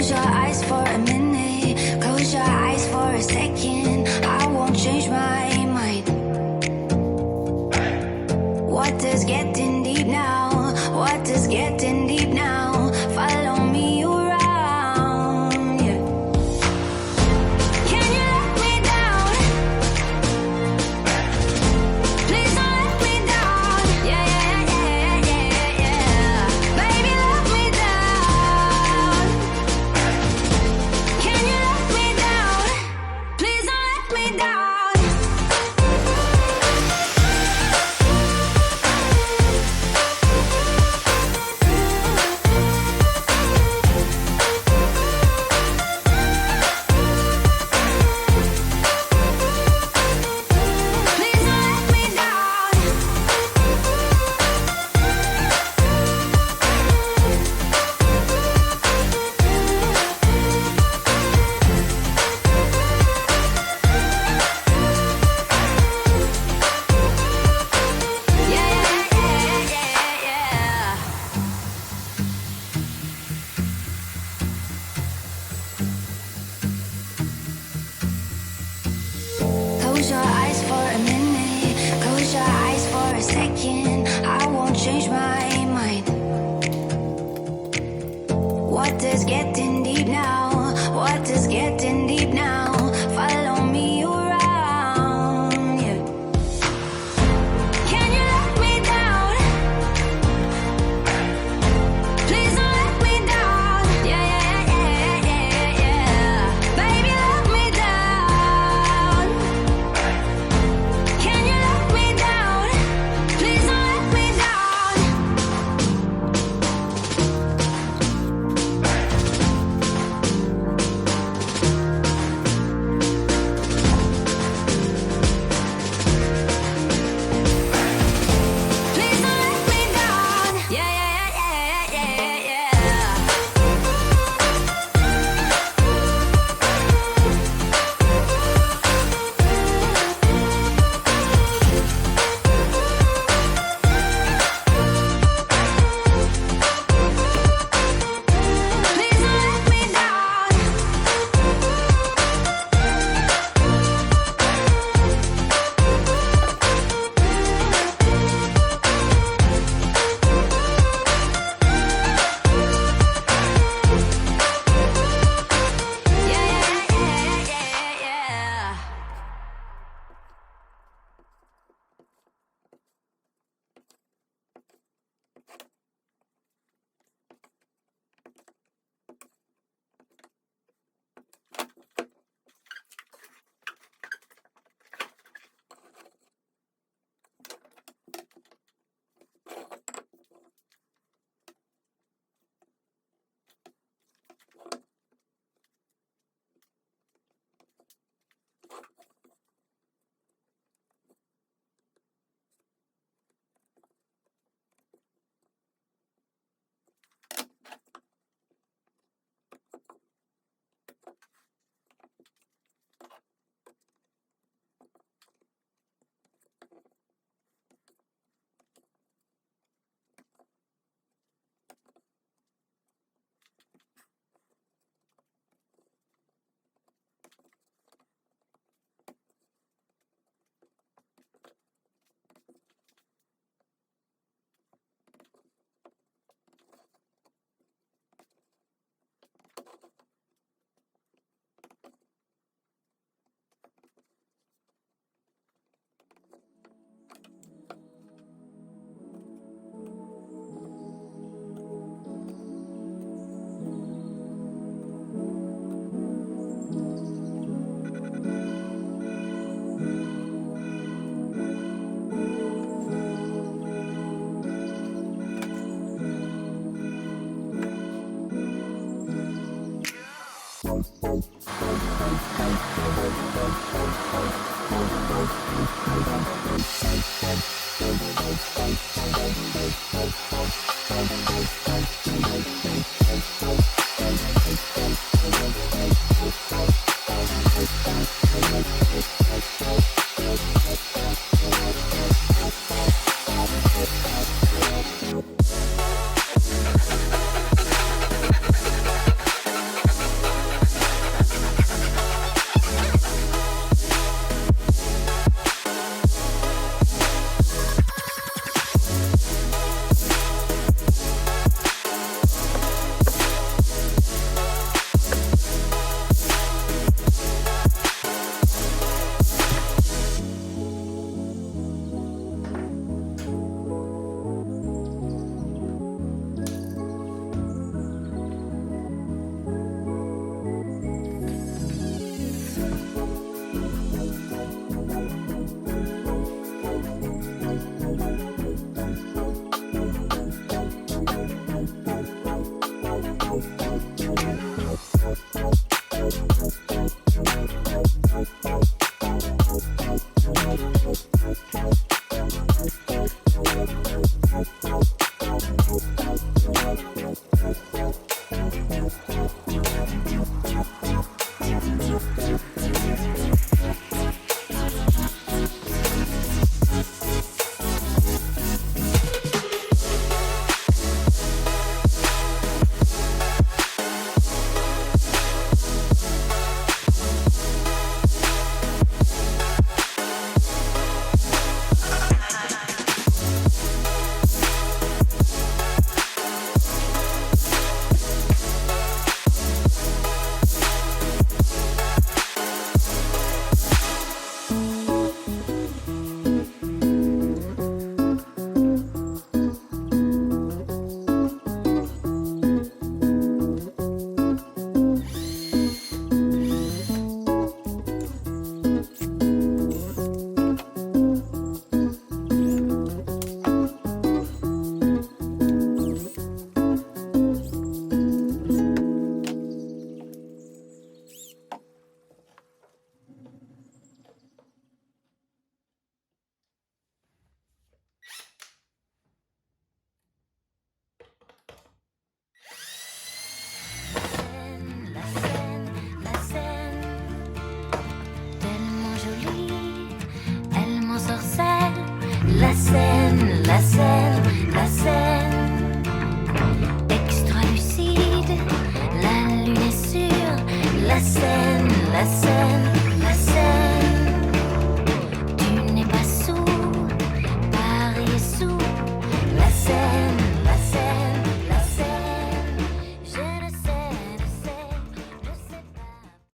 Close your eyes for a minute, close your eyes for a second. I won't change my mind. Water's getting deep now, water's getting deep now. Follow me around, yeah. Can you let me down? Please don't let me down. Yeah, yeah, yeah, yeah, yeah. Baby, let me down. Can you let me down? Please don't let me down. Please don't let me down. Yeah, yeah, yeah, yeah, yeah. Close your eyes for a minute, close your eyes for a second. I won't change my mind. Water's getting deep now, water's getting deep now. Follow me around, yeah. Can you let me down? Please don't let me down. Yeah, yeah, yeah, yeah, yeah. Baby, let me down. Can you let me down? Please don't let me down. Please don't let me down. Yeah, yeah, yeah, yeah, yeah, yeah. Please don't let me down. Yeah, yeah, yeah, yeah, yeah.